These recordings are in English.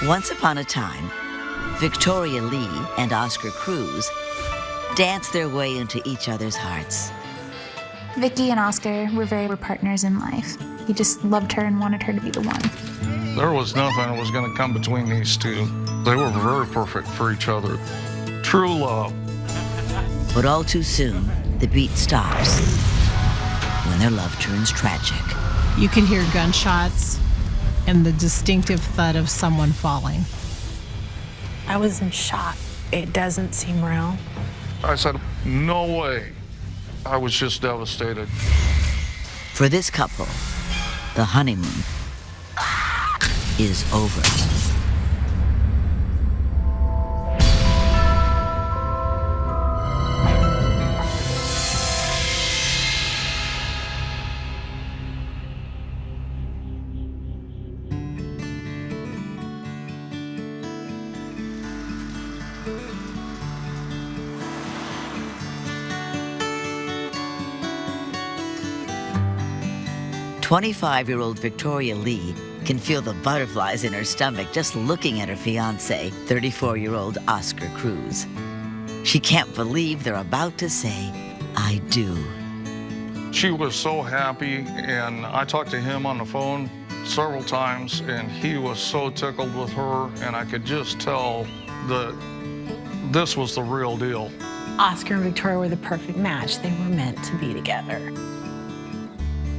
Once upon a time, Victoria Lee and Oscar Cruz danced their way into each other's hearts. Vicky and Oscar were partners in life. He just loved her and wanted her to be the one. There was nothing that was going to come between these two. They were very perfect for each other. True love. But all too soon, the beat stops when their love turns tragic. You could hear gunshots and the distinctive thud of someone falling. I was in shock. It doesn't seem real. I said, no way. I was just devastated. For this couple, the honeymoon is over. "25-year-old Victoria Lee can feel the butterflies in her stomach just looking at her fiancé, 34-year-old Oscar Cruz. She can't believe they're about to say, I do." She was so happy, and I talked to him on the phone several times, and he was so tickled with her, and I could just tell that this was the real deal. Oscar and Victoria were the perfect match. They were meant to be together.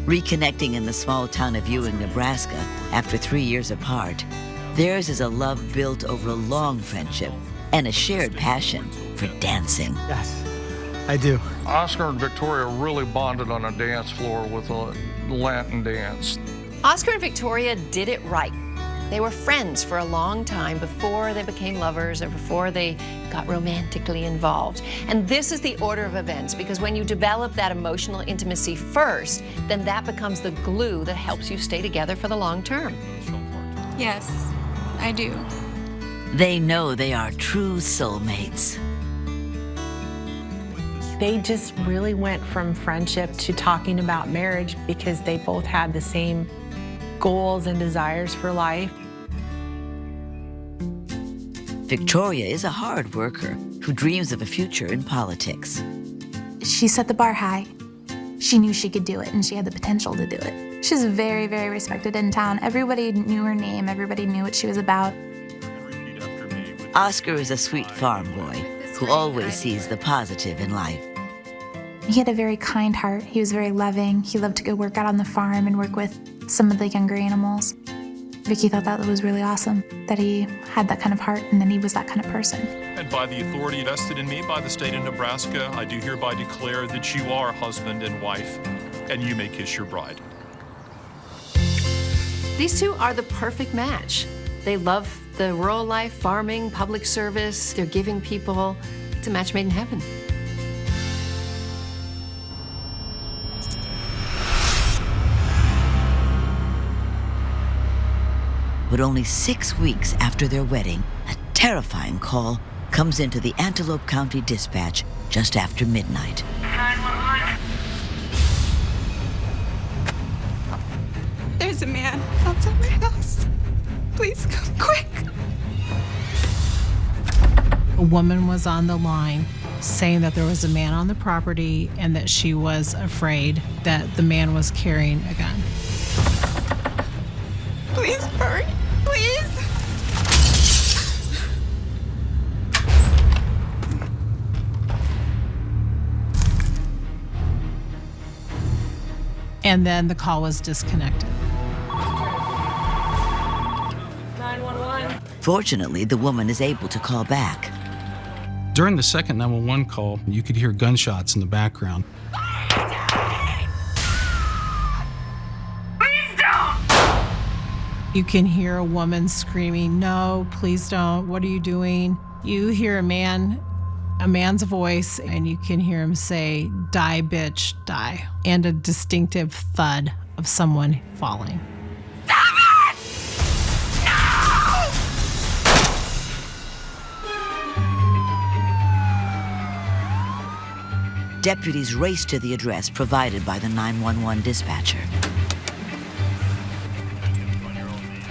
Reconnecting in the small town of Ewing, Nebraska, after 3 years apart, theirs is a love built over a long friendship and a shared passion for dancing. Yes, I do. Oscar and Victoria really bonded on a dance floor with a Latin dance. Oscar and Victoria did it right. They were friends for a long time before they became lovers or before they got romantically involved. And this is the order of events, because when you develop that emotional intimacy first, then that becomes the glue that helps you stay together for the long term. Yes, I do. They know they are true soulmates. They just really went from friendship to talking about marriage because they both had the same goals and desires for life. Victoria is a hard worker who dreams of a future in politics. She set the bar high. She knew she could do it, and she had the potential to do it. She's very, very respected in town. Everybody knew her name. Everybody knew what she was about. Oscar is a sweet farm boy who always sees the positive in life. He had a very kind heart. He was very loving. He loved to go work out on the farm and work with some of the younger animals. Vicky thought that was really awesome, that he had that kind of heart and that he was that kind of person. And by the authority vested in me by the state of Nebraska, I do hereby declare that you are husband and wife, and you may kiss your bride. These two are the perfect match. They love the rural life, farming, public service. They're giving people. It's a match made in heaven. But only 6 weeks after their wedding, a terrifying call comes into the Antelope County Dispatch just after midnight. 911. There's a man outside my house. Please come quick. A woman was on the line saying that there was a man on the property and that she was afraid that the man was carrying a gun. Please hurry, please. And then the call was disconnected. 911. Fortunately, the woman is able to call back. During the second 911 call, you could hear gunshots in the background. You can hear a woman screaming, "No, please don't. What are you doing?" You hear a man's voice, and you can hear him say, "Die, bitch, die," and a distinctive thud of someone falling. Stop it! No! Deputies race to the address provided by the 911 dispatcher.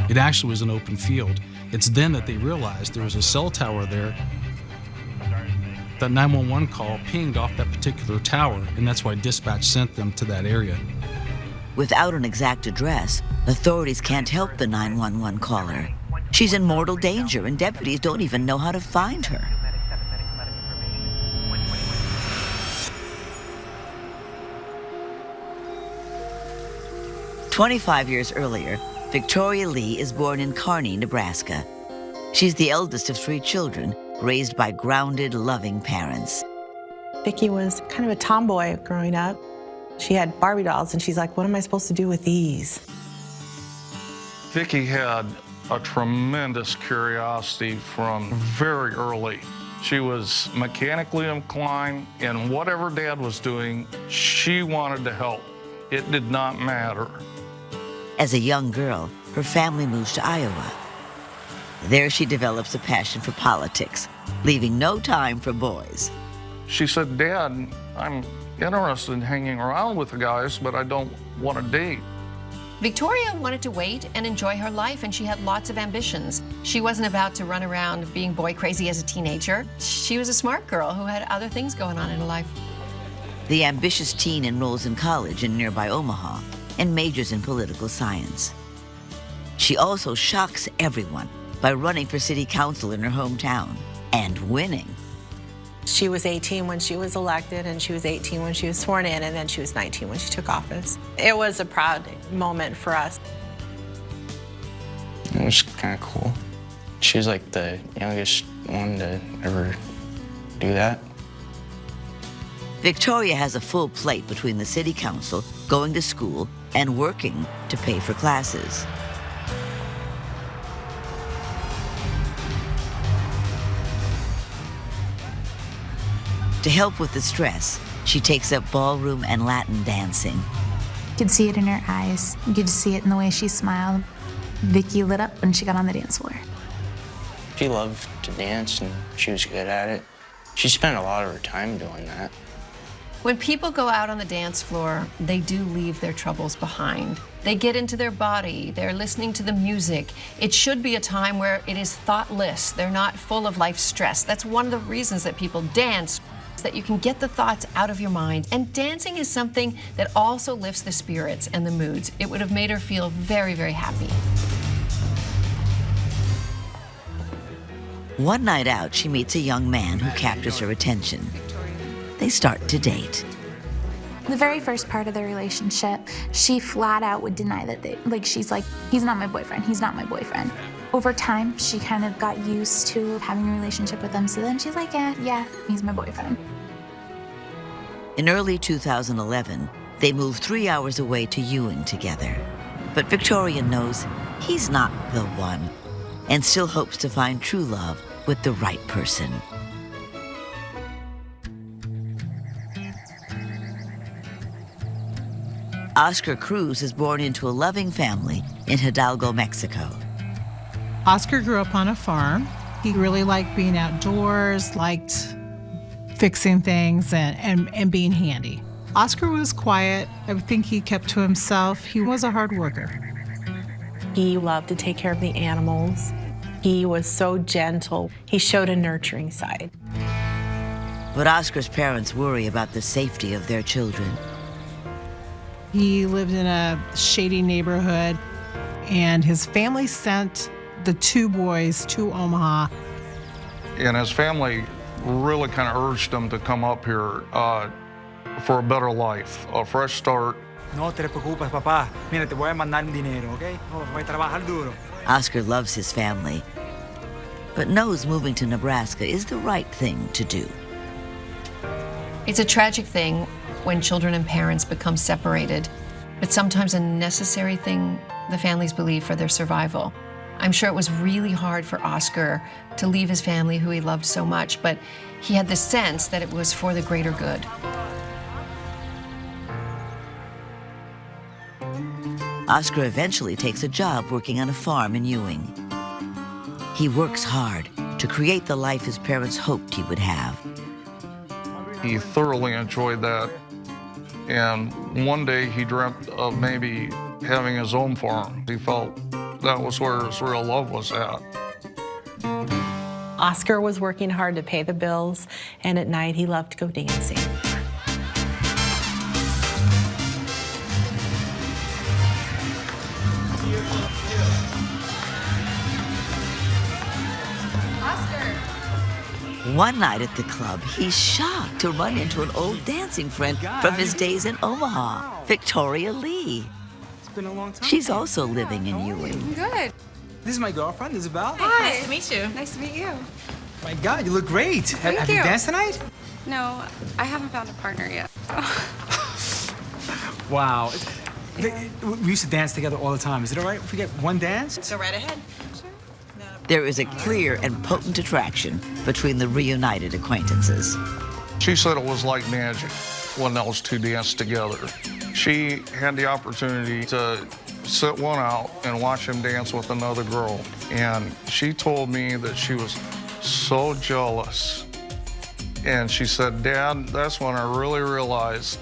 It actually was an open field, It's then that they realized there was a cell tower there. That 911 call pinged off that particular tower, and that's why dispatch sent them to that area. Without an exact address, authorities can't help the 911 caller. She's in mortal danger, and deputies don't even know how to find her. "25 years earlier, Victoria Lee is born in Kearney, Nebraska. She's the eldest of 3 children, raised by grounded, loving parents. Vicki was kind of a tomboy growing up. She had Barbie dolls, and she's like, what am I supposed to do with these? Vicki had a tremendous curiosity from very early. She was mechanically inclined, and whatever Dad was doing, she wanted to help. It did not matter. As a young girl, her family moves to Iowa. There she develops a passion for politics, leaving no time for boys. She said, Dad, I'm interested in hanging around with the guys, but I don't want to date. Victoria wanted to wait and enjoy her life, and she had lots of ambitions. She wasn't about to run around being boy crazy as a teenager. She was a smart girl who had other things going on in her life. The ambitious teen enrolls in college in nearby Omaha and majors in political science. She also shocks everyone by running for city council in her hometown and winning. She was 18 when she was elected, and she was 18 when she was sworn in, and then she was 19 when she took office. It was a proud moment for us. It was kind of cool. She was like the youngest one to ever do that. Victoria has a full plate between the city council, going to school, and working to pay for classes. To help with the stress, she takes up ballroom and Latin dancing. You could see it in her eyes. You could see it in the way she smiled. Vicki lit up when she got on the dance floor. She loved to dance, and she was good at it. She spent a lot of her time doing that. When people go out on the dance floor, they do leave their troubles behind. They get into their body, they're listening to the music. It should be a time where it is thoughtless. They're not full of life stress. That's one of the reasons that people dance, that you can get the thoughts out of your mind. And dancing is something that also lifts the spirits and the moods. It would have made her feel very, very happy. One night out, she meets a young man who captures her attention. They start to date. The very first part of their relationship, she flat out would deny that she's like, he's not my boyfriend, he's not my boyfriend. Over time, she kind of got used to having a relationship with him, so then she's like, yeah, he's my boyfriend. In early 2011, they move 3 hours away to Ewing together. But Victoria knows he's not the one, and still hopes to find true love with the right person. Oscar Cruz is born into a loving family in Hidalgo, Mexico. Oscar grew up on a farm. He really liked being outdoors, liked fixing things and being handy. Oscar was quiet. I think he kept to himself. He was a hard worker. He loved to take care of the animals. He was so gentle. He showed a nurturing side. But Oscar's parents worry about the safety of their children. He lived in a shady neighborhood, and his family sent the 2 boys to Omaha. And his family really kind of urged him to come up here for a better life, a fresh start. No te preocupes, papá. Mira, te voy a mandar un dinero, ¿ok? Voy a trabajar duro. Oscar loves his family, but knows moving to Nebraska is the right thing to do. It's a tragic thing when children and parents become separated, but sometimes a necessary thing the families believe for their survival. I'm sure it was really hard for Oscar to leave his family who he loved so much, but he had the sense that it was for the greater good. Oscar eventually takes a job working on a farm in Ewing. He works hard to create the life his parents hoped he would have. He thoroughly enjoyed that. And one day he dreamt of maybe having his own farm. He felt that was where his real love was at. Oscar was working hard to pay the bills, and at night he loved to go dancing. One night at the club, he's shocked to run into an old dancing friend from his days in Omaha, Victoria Lee. It's been a long time. She's also living in Ewing. Good. This is my girlfriend, Isabel. Hi. Nice to meet you. Nice to meet you. My God, you look great. Have you you. danced tonight? No, I haven't found a partner yet. Wow. We used to dance together all the time. Is it all right if we get one dance? Go right ahead. There is a clear and potent attraction between the reunited acquaintances. She said it was like magic when those two danced together. She had the opportunity to sit one out and watch him dance with another girl. And she told me that she was so jealous. And she said, Dad, that's when I really realized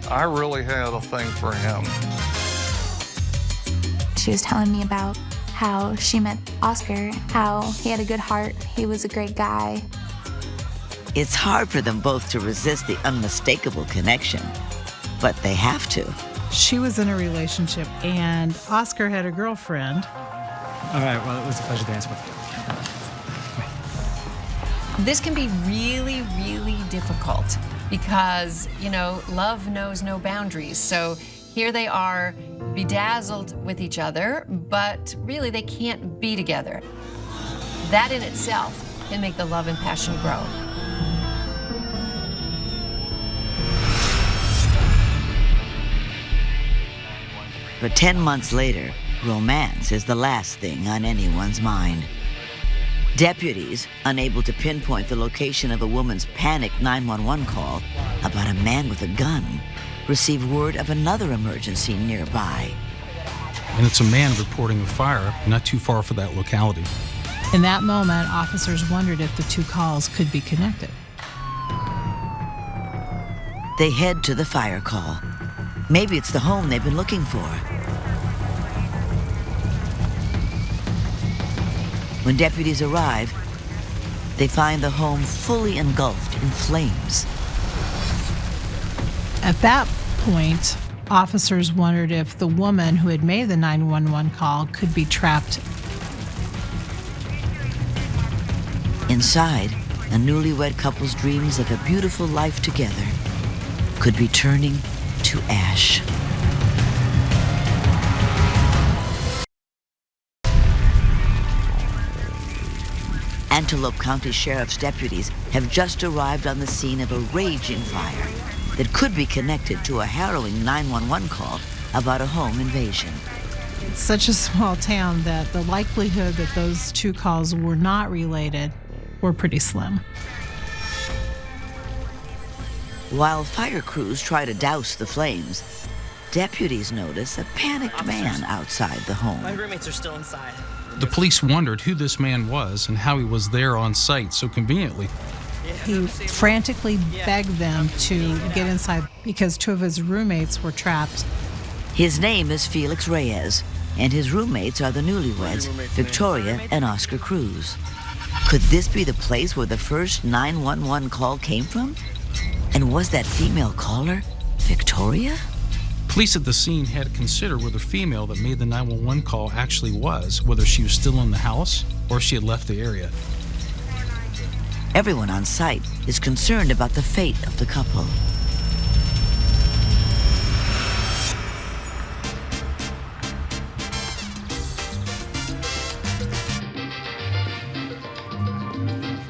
I really had a thing for him. She was telling me about how she met Oscar, how he had a good heart, he was a great guy. It's hard for them both to resist the unmistakable connection, but they have to. She was in a relationship, and Oscar had a girlfriend. All right, well, it was a pleasure dancing with you. This can be really, really difficult because, you know, love knows no boundaries. So here they are, bedazzled with each other, but really they can't be together. That in itself can make the love and passion grow. But 10 months later, romance is the last thing on anyone's mind. Deputies, unable to pinpoint the location of a woman's panicked 911 call about a man with a gun, receive word of another emergency nearby. And it's a man reporting a fire not too far from that locality. In that moment, officers wondered if the two calls could be connected. They head to the fire call. Maybe it's the home they've been looking for. When deputies arrive, they find the home fully engulfed in flames. At that point, officers wondered if the woman who had made the 911 call could be trapped. Inside, a newlywed couple's dreams of a beautiful life together could be turning to ash. Antelope County Sheriff's deputies have just arrived on the scene of a raging fire that could be connected to a harrowing 911 call about a home invasion. It's such a small town that the likelihood that those two calls were not related were pretty slim. While fire crews try to douse the flames, deputies notice a panicked man outside the home. My roommates are still inside. The police wondered who this man was and how he was there on site so conveniently. He frantically begged them to get inside because two of his roommates were trapped. His name is Felix Reyes, and his roommates are the newlyweds, Victoria and Oscar Cruz. Could this be the place where the first 911 call came from? And was that female caller Victoria? Police at the scene had to consider where the female that made the 911 call actually was, whether she was still in the house or she had left the area. Everyone on site is concerned about the fate of the couple.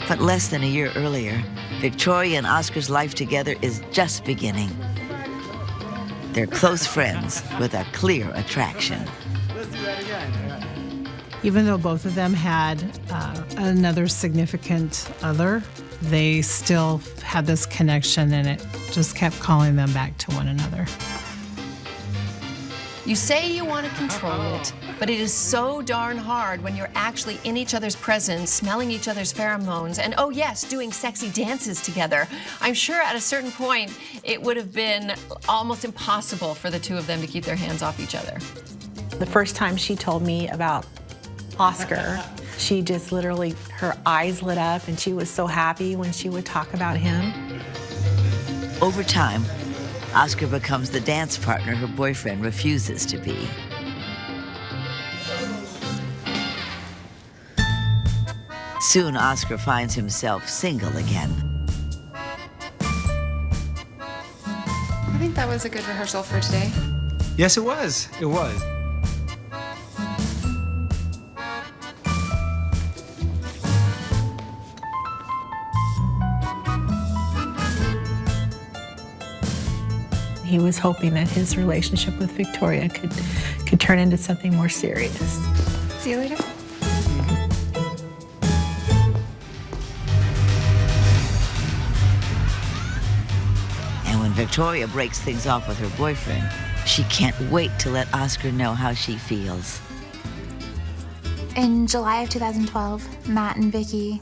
But less than a year earlier, Victoria and Oscar's life together is just beginning. They're close friends with a clear attraction. Even though both of them had another significant other, they still had this connection, and it just kept calling them back to one another. You say you want to control it, but it is so darn hard when you're actually in each other's presence, smelling each other's pheromones, and oh yes, doing sexy dances together. I'm sure at a certain point, it would have been almost impossible for the two of them to keep their hands off each other. The first time she told me about Oscar. She just literally, her eyes lit up and she was so happy when she would talk about him. Over time, Oscar becomes the dance partner her boyfriend refuses to be. Soon, Oscar finds himself single again. I think that was a good rehearsal for today. Yes, it was. It was. He was hoping that his relationship with Victoria could turn into something more serious. See you later. And when Victoria breaks things off with her boyfriend, she can't wait to let Oscar know how she feels. In July of 2012, Matt and Vicky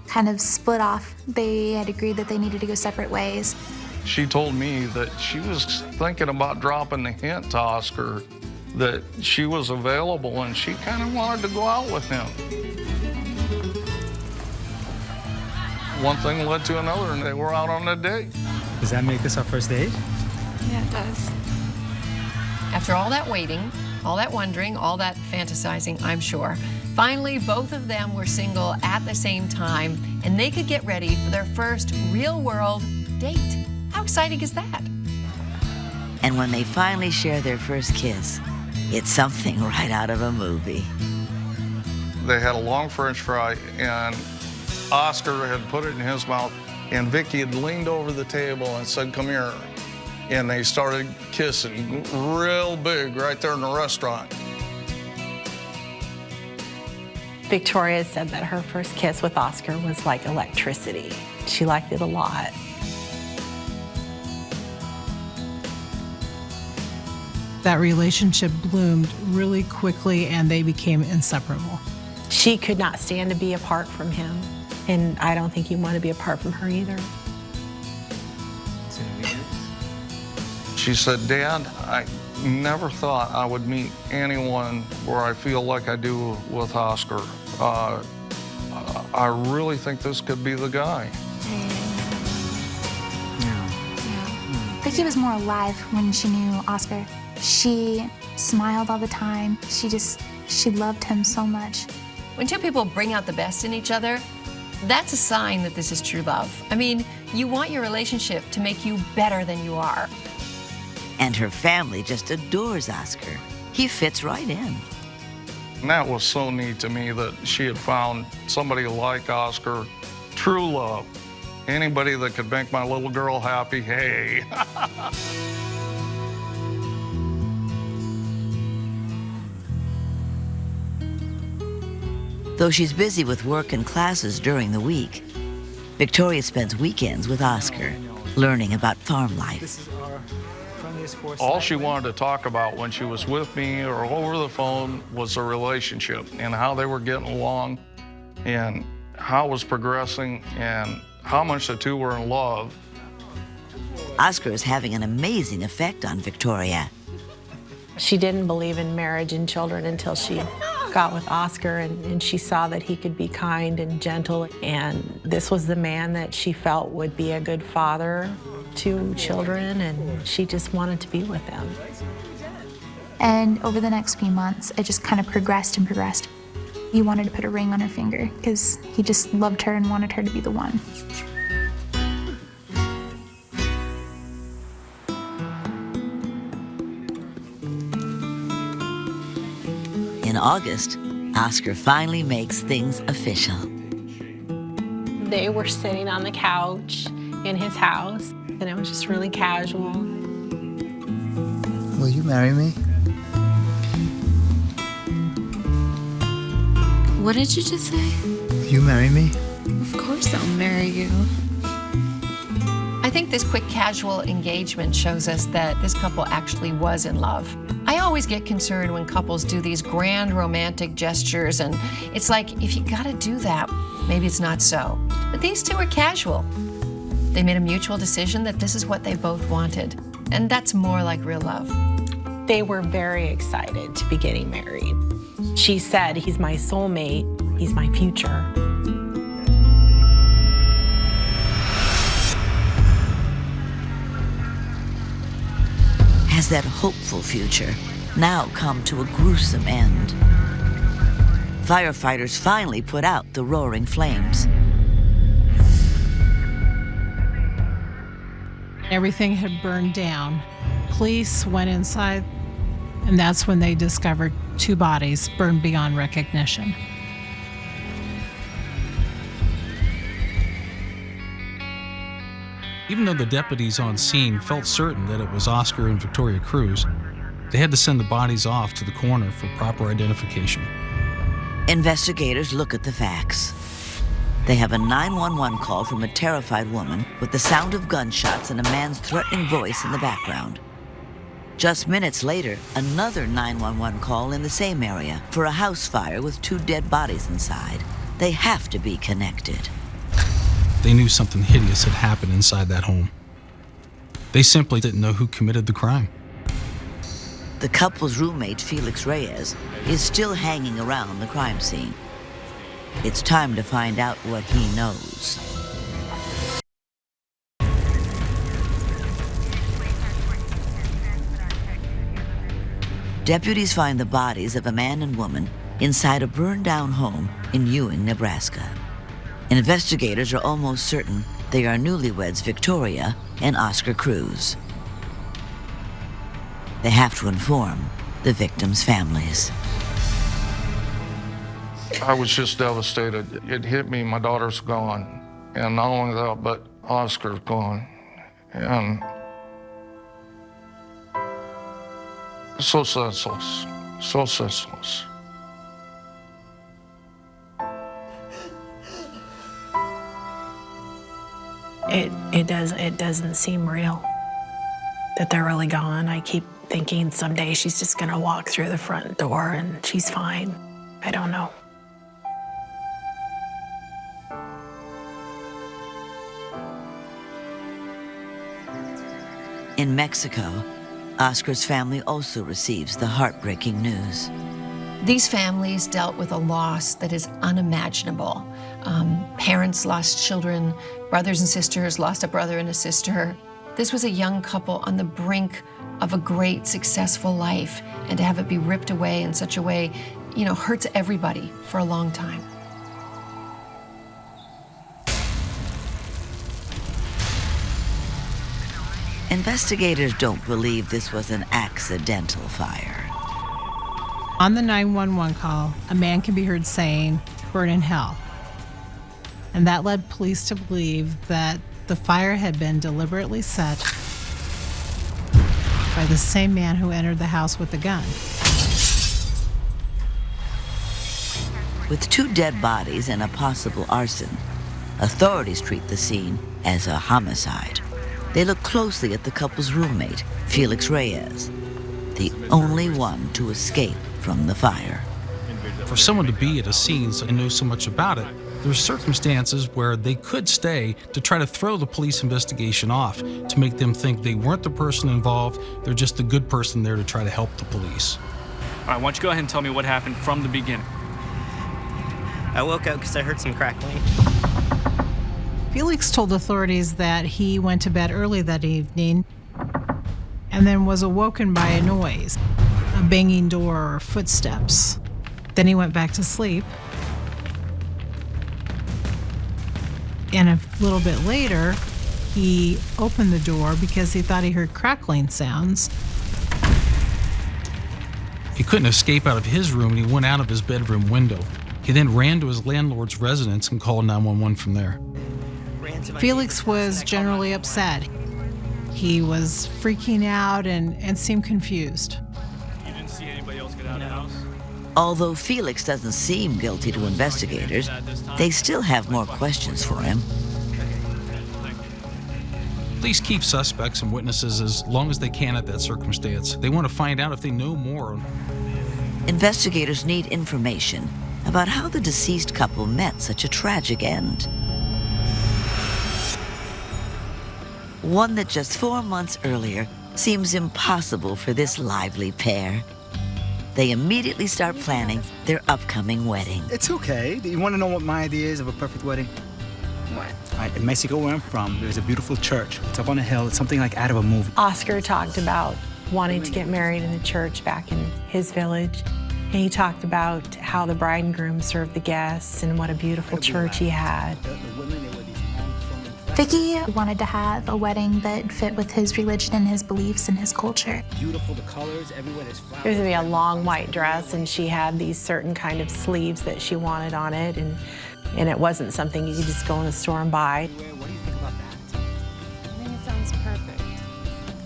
kind of split off. They had agreed that they needed to go separate ways. She told me that she was thinking about dropping the hint to Oscar that she was available and she kind of wanted to go out with him. One thing led to another and they were out on a date. Does that make this our first date? Yeah, it does. After all that waiting, all that wondering, all that fantasizing, I'm sure, finally both of them were single at the same time and they could get ready for their first real-world date. How exciting is that? And when they finally share their first kiss, it's something right out of a movie. They had a long French fry and Oscar had put it in his mouth and Vicky had leaned over the table and said, "Come here." And they started kissing real big right there in the restaurant. Victoria said that her first kiss with Oscar was like electricity. She liked it a lot. That relationship bloomed really quickly and they became inseparable. She could not stand to be apart from him, and I don't think he wanted to be apart from her either. She said, "Dad, I never thought I would meet anyone where I feel like I do with Oscar. I really think this could be the guy." Vicky was more alive when she knew Oscar. She smiled all the time. She loved him so much. When two people bring out the best in each other, that's a sign that this is true love. I mean, you want your relationship to make you better than you are. And her family just adores Oscar. He fits right in. And that was so neat to me that she had found somebody like Oscar, true love. Anybody that could make my little girl happy, hey. Though she's busy with work and classes during the week, Victoria spends weekends with Oscar, learning about farm life. All she wanted to talk about when she was with me or over the phone was their relationship and how they were getting along and how it was progressing and how much the two were in love. Oscar is having an amazing effect on Victoria. She didn't believe in marriage and children until she got with Oscar and she saw that he could be kind and gentle, and this was the man that she felt would be a good father to children, and she just wanted to be with him. And over the next few months, it just kind of progressed and progressed. He wanted to put a ring on her finger because he just loved her and wanted her to be the one. In August, Oscar finally makes things official. They were sitting on the couch in his house, and it was just really casual. Will you marry me? What did you just say? Will you marry me? Of course I'll marry you. I think this quick casual engagement shows us that this couple actually was in love. I always get concerned when couples do these grand romantic gestures, and it's like, if you gotta do that, maybe it's not so. But these two are casual. They made a mutual decision that this is what they both wanted, and that's more like real love. They were very excited to be getting married. She said, he's my soulmate, he's my future. Has that hopeful future now come to a gruesome end? Firefighters finally put out the roaring flames. Everything had burned down. Police went inside, and that's when they discovered 2 bodies burned beyond recognition. Even though the deputies on scene felt certain that it was Oscar and Victoria Cruz, they had to send the bodies off to the coroner for proper identification. Investigators look at the facts. They have a 911 call from a terrified woman with the sound of gunshots and a man's threatening voice in the background. Just minutes later, another 911 call in the same area for a house fire with 2 dead bodies inside. They have to be connected. They knew something hideous had happened inside that home. They simply didn't know who committed the crime. The couple's roommate, Felix Reyes, is still hanging around the crime scene. It's time to find out what he knows. Deputies find the bodies of a man and woman inside a burned-down home in Ewing, Nebraska. Investigators are almost certain they are newlyweds Victoria and Oscar Cruz. They have to inform the victims' families. I was just devastated. It hit me, my daughter's gone. And not only that, but Oscar's gone. And so senseless, so senseless. It doesn't seem real that they're really gone. I keep thinking someday she's just gonna walk through the front door and she's fine. I don't know. In Mexico, Oscar's family also receives the heartbreaking news. These families dealt with a loss that is unimaginable. Parents lost children, brothers and sisters lost a brother and a sister. This was a young couple on the brink of a great, successful life, and to have it be ripped away in such a way, hurts everybody for a long time. Investigators don't believe this was an accidental fire. On the 911 call, a man can be heard saying, "Burn in hell." And that led police to believe that the fire had been deliberately set by the same man who entered the house with the gun. With 2 dead bodies and a possible arson, authorities treat the scene as a homicide. They look closely at the couple's roommate, Felix Reyes, the only one to escape from the fire. For someone to be at a scene and know so much about it, there's circumstances where they could stay to try to throw the police investigation off, to make them think they weren't the person involved, they're just the good person there to try to help the police. All right, why don't you go ahead and tell me what happened from the beginning? I woke up because I heard some crackling. Felix told authorities that he went to bed early that evening and then was awoken by a noise, a banging door or footsteps. Then he went back to sleep. And a little bit later, he opened the door because he thought he heard crackling sounds. He couldn't escape out of his room, and he went out of his bedroom window. He then ran to his landlord's residence and called 911 from there. Felix was generally upset. He was freaking out and seemed confused. You didn't see anybody else get out of the house? Although Felix doesn't seem guilty to investigators, they still have more questions for him. Police keep suspects and witnesses as long as they can at that circumstance. They want to find out if they know more. Investigators need information about how the deceased couple met such a tragic end. One that just 4 months earlier seems impossible for this lively pair. they immediately start planning their upcoming wedding. It's okay. Do you want to know what my idea is of a perfect wedding? What? All right, in Mexico, where I'm from, there's a beautiful church. It's up on a hill. It's something like out of a movie. Oscar talked about wanting to get married in the church back in his village. And he talked about how the bride and groom served the guests and what a beautiful church he had. Vicky wanted to have a wedding that fit with his religion and his beliefs and his culture. Beautiful, the colors, everywhere there's flowers. It was gonna be a long white dress, and she had these certain kind of sleeves that she wanted on it, and it wasn't something you could just go in the store and buy. What do you think about that? I think it sounds perfect.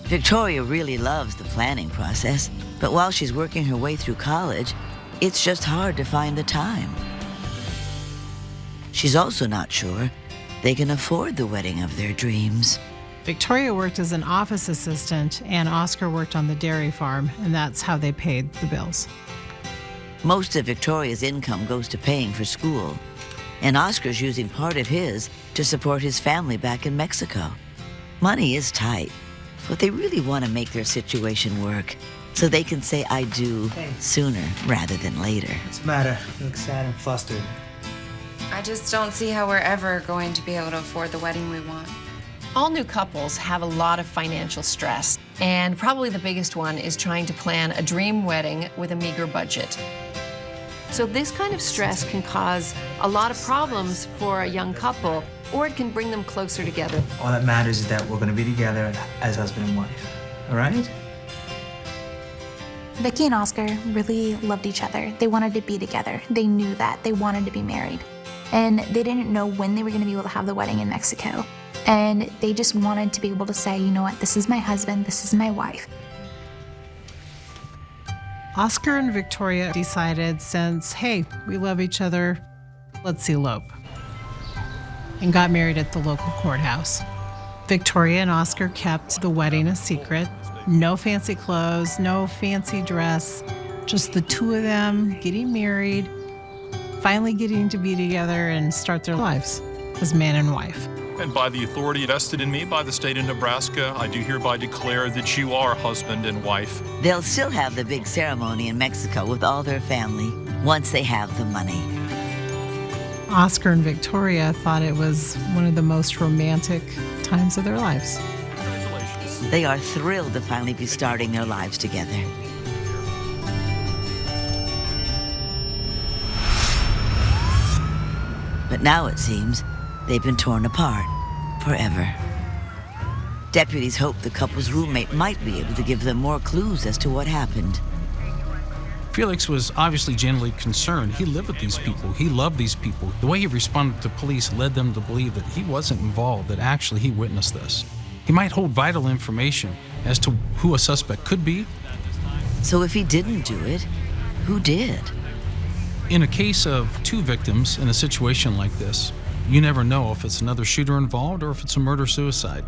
Victoria really loves the planning process, but while she's working her way through college, it's just hard to find the time. She's also not sure they can afford the wedding of their dreams. Victoria worked as an office assistant, and Oscar worked on the dairy farm, and that's how they paid the bills. Most of Victoria's income goes to paying for school, and Oscar's using part of his to support his family back in Mexico. Money is tight, but they really want to make their situation work so they can say I do sooner rather than later. What's the matter? You look sad and flustered. I just don't see how we're ever going to be able to afford the wedding we want. All new couples have a lot of financial stress, and probably the biggest one is trying to plan a dream wedding with a meager budget. So this kind of stress can cause a lot of problems for a young couple, or it can bring them closer together. All that matters is that we're going to be together as husband and wife. All right? Vicky and Oscar really loved each other. They wanted to be together. They knew that. They wanted to be married. And they didn't know when they were going to be able to have the wedding in Mexico. And they just wanted to be able to say, you know what, this is my husband, this is my wife. Oscar and Victoria decided, since, hey, we love each other, let's elope, and got married at the local courthouse. Victoria and Oscar kept the wedding a secret. No fancy clothes, no fancy dress, just the two of them getting married, finally getting to be together and start their lives as man and wife. And by the authority vested in me by the state of Nebraska, I do hereby declare that you are husband and wife. They'll still have the big ceremony in Mexico with all their family once they have the money. Oscar and Victoria thought it was one of the most romantic times of their lives. Congratulations. They are thrilled to finally be starting their lives together. But now it seems they've been torn apart forever. Deputies hope the couple's roommate might be able to give them more clues as to what happened. Felix was obviously genuinely concerned. He lived with these people. He loved these people. The way he responded to police led them to believe that he wasn't involved, that actually he witnessed this. He might hold vital information as to who a suspect could be. So if he didn't do it, who did? In a case of two victims in a situation like this, you never know if it's another shooter involved or if it's a murder-suicide.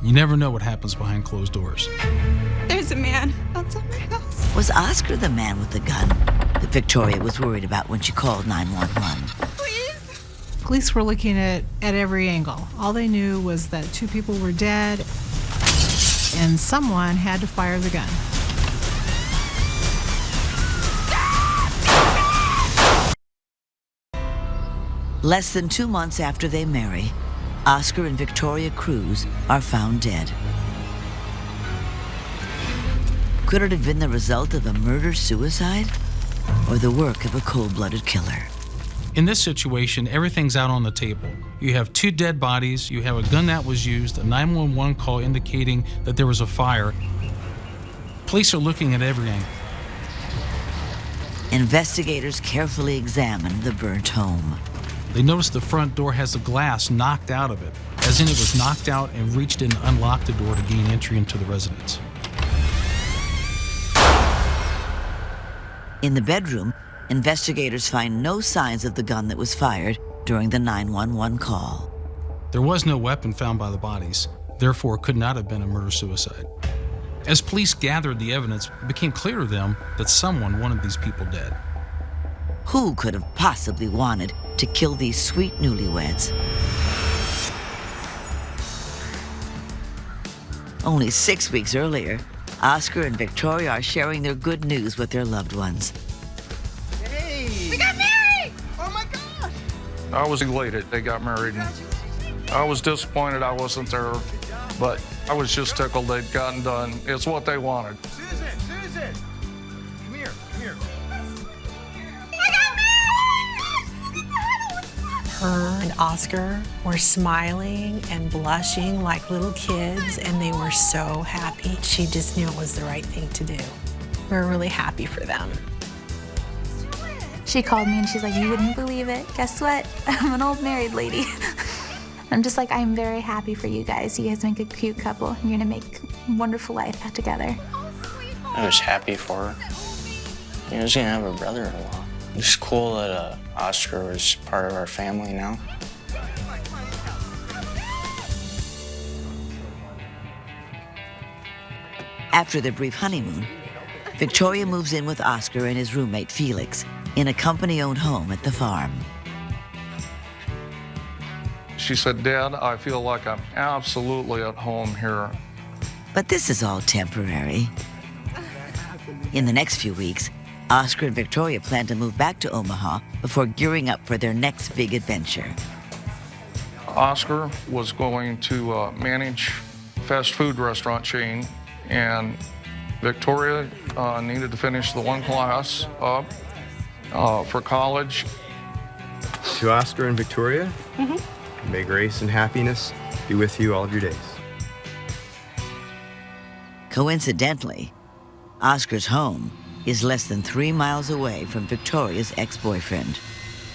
You never know what happens behind closed doors. There's a man outside my house. Was Oscar the man with the gun that Victoria was worried about when she called 911? Please? Police were looking at every angle. All they knew was that two people were dead and someone had to fire the gun. Less than 2 months after they marry, Oscar and Victoria Cruz are found dead. Could it have been the result of a murder-suicide or the work of a cold-blooded killer? In this situation, everything's out on the table. You have two dead bodies, you have a gun that was used, a 911 call indicating that there was a fire. Police are looking at every angle. Investigators carefully examine the burnt home. They notice the front door has the glass knocked out of it, as in it was knocked out and reached in and unlocked the door to gain entry into the residence. In the bedroom, investigators find no signs of the gun that was fired during the 911 call. There was no weapon found by the bodies, therefore it could not have been a murder-suicide. As police gathered the evidence, it became clear to them that someone wanted these people dead. Who could have possibly wanted to kill these sweet newlyweds? Only 6 weeks earlier, Oscar and Victoria are sharing their good news with their loved ones. Hey! We got married! Oh my gosh! I was elated they got married. I was disappointed I wasn't there, but I was just tickled they'd gotten done. It's what they wanted. Susan! Come here, come here. Her and Oscar were smiling and blushing like little kids, and they were so happy. She just knew it was the right thing to do. We were really happy for them. She called me and she's like, you wouldn't believe it. Guess what? I'm an old married lady. I'm just like, I'm very happy for you guys. You guys make a cute couple. You're gonna make a wonderful life together. I was happy for her. I was gonna have a brother-in-law. It's cool that Oscar was part of our family now. After their brief honeymoon, Victoria moves in with Oscar and his roommate Felix in a company-owned home at the farm. She said, Dad, I feel like I'm absolutely at home here. But this is all temporary. In the next few weeks, Oscar and Victoria plan to move back to Omaha before gearing up for their next big adventure. Oscar was going to manage a fast food restaurant chain, and Victoria needed to finish the one class up for college. To Oscar and Victoria, may grace and happiness be with you all of your days. Coincidentally, Oscar's home is less than 3 miles away from Victoria's ex-boyfriend,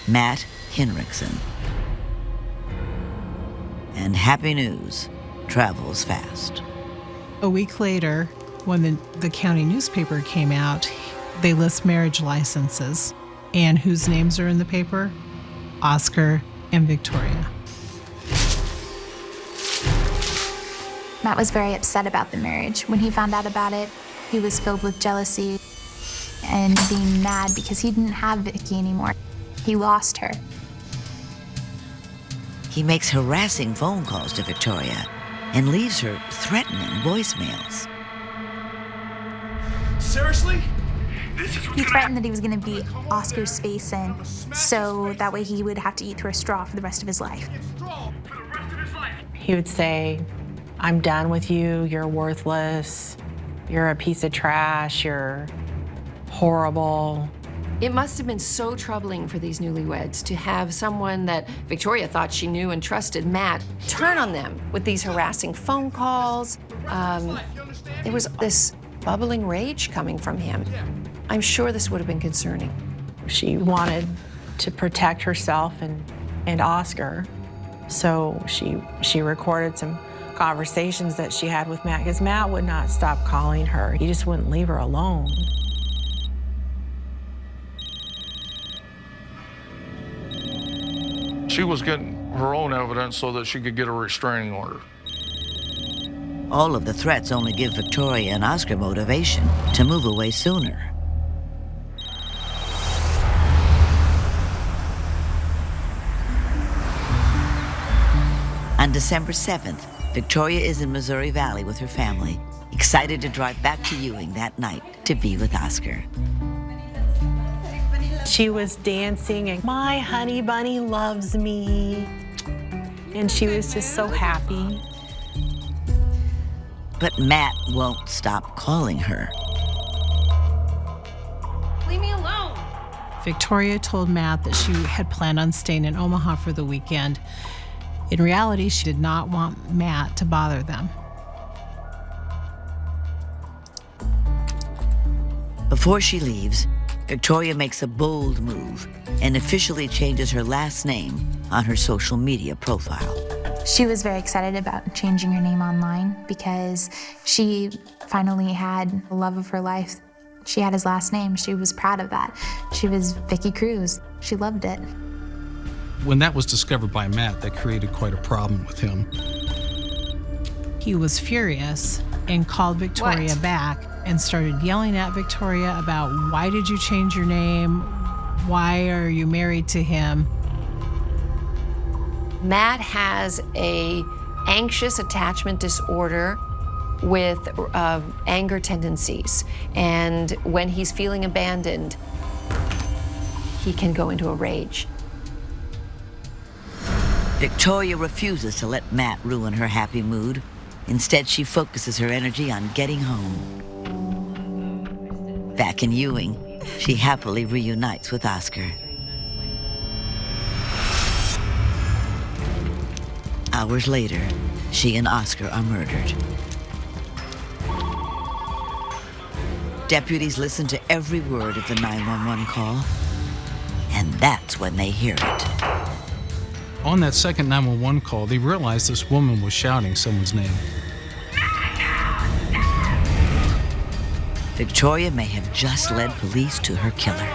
Matt Hinrichsen. And happy news travels fast. A week later, when the county newspaper came out, they list marriage licenses. And whose names are in the paper? Oscar and Victoria. Matt was very upset about the marriage. When he found out about it, he was filled with jealousy and being mad because he didn't have Vicky anymore. He lost her. He makes harassing phone calls to Victoria and leaves her threatening voicemails. Seriously? He threatened that he was going to beat Oscar's face in, so that way he would have to eat through a straw for the rest of his life. He would say, I'm done with you, you're worthless, you're a piece of trash, you're horrible. It must have been so troubling for these newlyweds to have someone that Victoria thought she knew and trusted, Matt, turn on them with these harassing phone calls. There was this bubbling rage coming from him. I'm sure this would have been concerning. She wanted to protect herself and Oscar, so she recorded some conversations that she had with Matt, because Matt would not stop calling her. He just wouldn't leave her alone. She was getting her own evidence so that she could get a restraining order. All of the threats only give Victoria and Oscar motivation to move away sooner. On December 7th, Victoria is in Missouri Valley with her family, excited to drive back to Ewing that night to be with Oscar. She was dancing and my honey bunny loves me. And she was just so happy. But Matt won't stop calling her. Leave me alone. Victoria told Matt that she had planned on staying in Omaha for the weekend. In reality, she did not want Matt to bother them. Before she leaves, Victoria makes a bold move and officially changes her last name on her social media profile. She was very excited about changing her name online because she finally had the love of her life. She had his last name. She was proud of that. She was Vicky Cruz. She loved it. When that was discovered by Matt, that created quite a problem with him. He was furious and called Victoria back and started yelling at Victoria about, why did you change your name? Why are you married to him? Matt has an anxious attachment disorder. with anger tendencies. And when he's feeling abandoned, he can go into a rage. Victoria refuses to let Matt ruin her happy mood. Instead, she focuses her energy on getting home. Back in Ewing, she happily reunites with Oscar. Hours later, she and Oscar are murdered. Deputies listen to every word of the 911 call, and that's when they hear it. On that second 911 call, they realized this woman was shouting someone's name. Victoria may have just led police to her killer.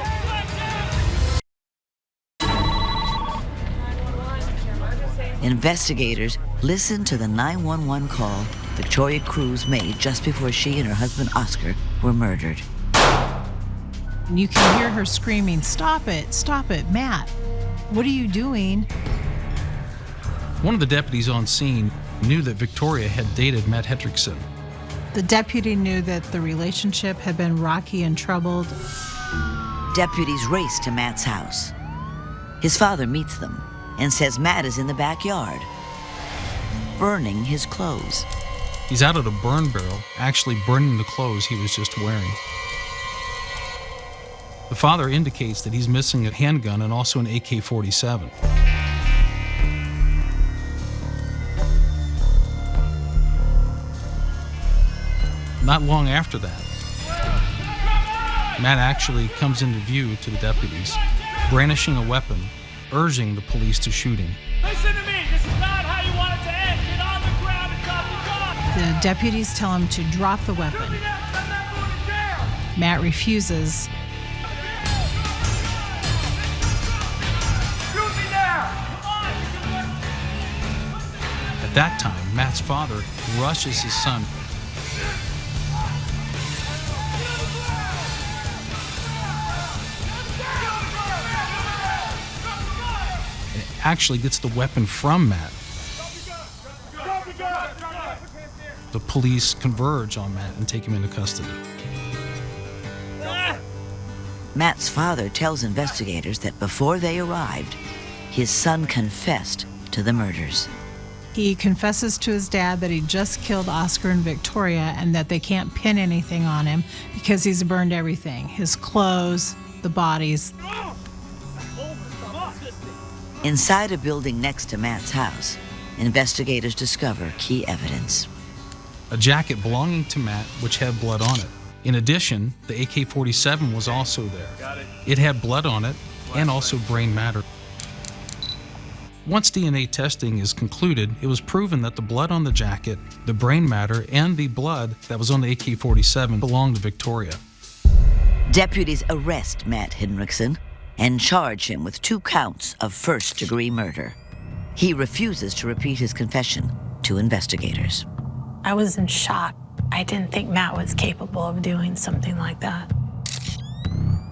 Investigators listened to the 911 call Victoria Cruz made just before she and her husband Oscar were murdered. And you can hear her screaming, stop it, Matt. What are you doing? One of the deputies on scene knew that Victoria had dated Matt Hendrickson. The deputy knew that the relationship had been rocky and troubled. Deputies race to Matt's house. His father meets them and says Matt is in the backyard, burning his clothes. He's out at a burn barrel, actually burning the clothes he was just wearing. The father indicates that he's missing a handgun and also an AK-47. Not long after that, Matt actually comes into view to the deputies, brandishing a weapon, urging the police to shoot him. Listen to me. This is not how you want it to end. Get on the ground and drop the gun. The deputies tell him to drop the weapon. Matt refuses. At that time, Matt's father rushes his son. And actually gets the weapon from Matt. The police converge on Matt and take him into custody. Matt's father tells investigators that before they arrived, his son confessed to the murders. He confesses to his dad that he just killed Oscar and Victoria and that they can't pin anything on him because he's burned everything, his clothes, the bodies. Inside a building next to Matt's house, investigators discover key evidence. A jacket belonging to Matt, which had blood on it. In addition, the AK-47 was also there. It had blood on it and also brain matter. Once DNA testing is concluded, it was proven that the blood on the jacket, the brain matter, and the blood that was on the AK-47 belonged to Victoria. Deputies arrest Matt Hendrickson and charge him with 2 counts of first-degree murder. He refuses to repeat his confession to investigators. I was in shock. I didn't think Matt was capable of doing something like that.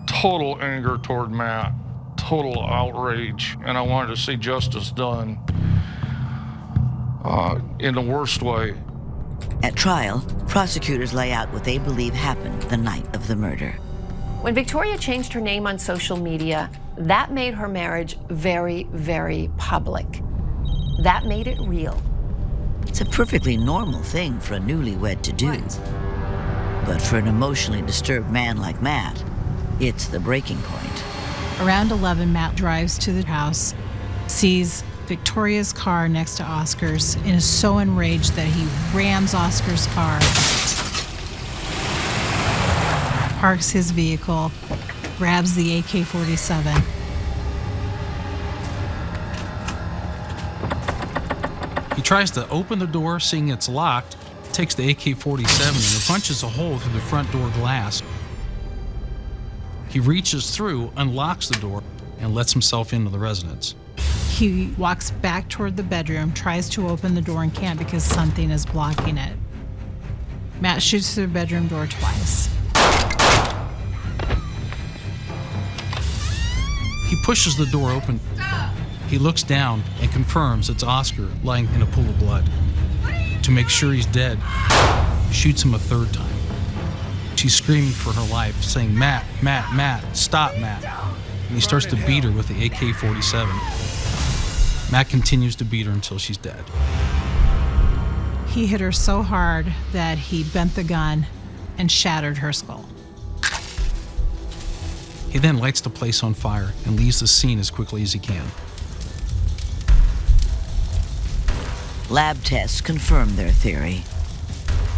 Total anger toward Matt, total outrage, and I wanted to see justice done in the worst way. At trial, prosecutors lay out what they believe happened the night of the murder. When Victoria changed her name on social media, that made her marriage very, very public. That made it real. It's a perfectly normal thing for a newlywed to do. Right. But for an emotionally disturbed man like Matt, it's the breaking point. Around 11, Matt drives to the house, sees Victoria's car next to Oscar's, and is so enraged that he rams Oscar's car, parks his vehicle, grabs the AK-47. He tries to open the door, seeing it's locked, takes the AK-47 and punches a hole through the front door glass. He reaches through, unlocks the door, and lets himself into the residence. He walks back toward the bedroom, tries to open the door and can't because something is blocking it. Matt shoots through the bedroom door twice. He pushes the door open. He looks down and confirms it's Oscar lying in a pool of blood. To make sure he's dead, shoots him a third time. She's screaming for her life, saying, "Matt, Matt, Matt, stop, Matt." And he starts to beat her with the AK-47. Matt continues to beat her until she's dead. He hit her so hard that he bent the gun and shattered her skull. He then lights the place on fire and leaves the scene as quickly as he can. Lab tests confirm their theory.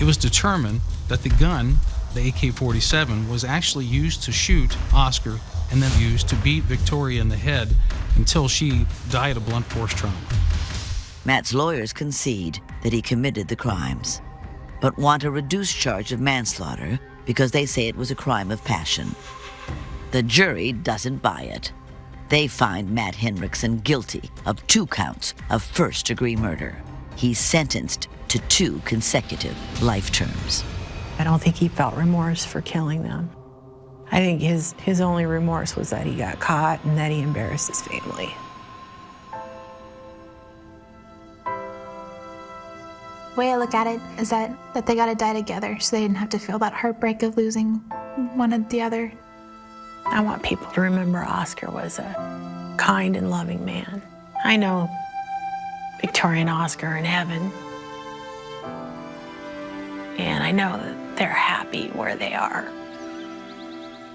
It was determined that the gun, the AK-47, was actually used to shoot Oscar and then used to beat Victoria in the head until she died of blunt force trauma. Matt's lawyers concede that he committed the crimes, but want a reduced charge of manslaughter because they say it was a crime of passion. The jury doesn't buy it. They find Matt Henriksen guilty of 2 counts of first-degree murder. He's sentenced to 2 consecutive life terms. I don't think he felt remorse for killing them. I think his only remorse was that he got caught and that he embarrassed his family. The way I look at it is that they got to die together so they didn't have to feel that heartbreak of losing one or the other. I want people to remember Oscar was a kind and loving man. I know Victoria and Oscar are in heaven, and I know that they're happy where they are.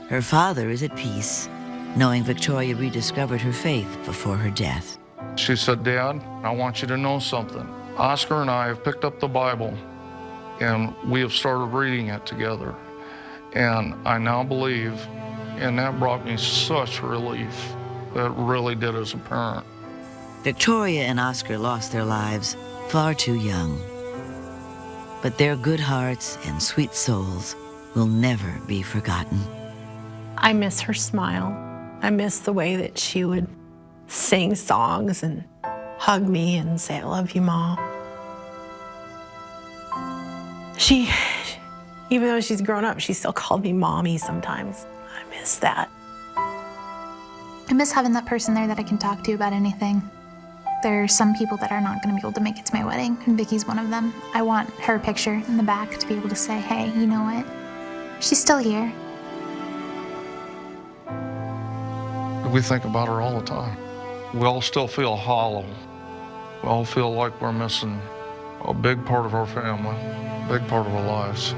Her father is at peace, knowing Victoria rediscovered her faith before her death. She said, "Dad, I want you to know something. Oscar and I have picked up the Bible, and we have started reading it together. And I now believe," and that brought me such relief. That really did as a parent. Victoria and Oscar lost their lives far too young. But their good hearts and sweet souls will never be forgotten. I miss her smile. I miss the way that she would sing songs and hug me and say, "I love you, Mom." She, even though she's grown up, she still called me Mommy sometimes. I miss that. I miss having that person there that I can talk to about anything. There are some people that are not going to be able to make it to my wedding, and Vicky's one of them. I want her picture in the back to be able to say, "Hey, you know what? She's still here." We think about her all the time. We all still feel hollow. We all feel like we're missing a big part of our family, a big part of our lives.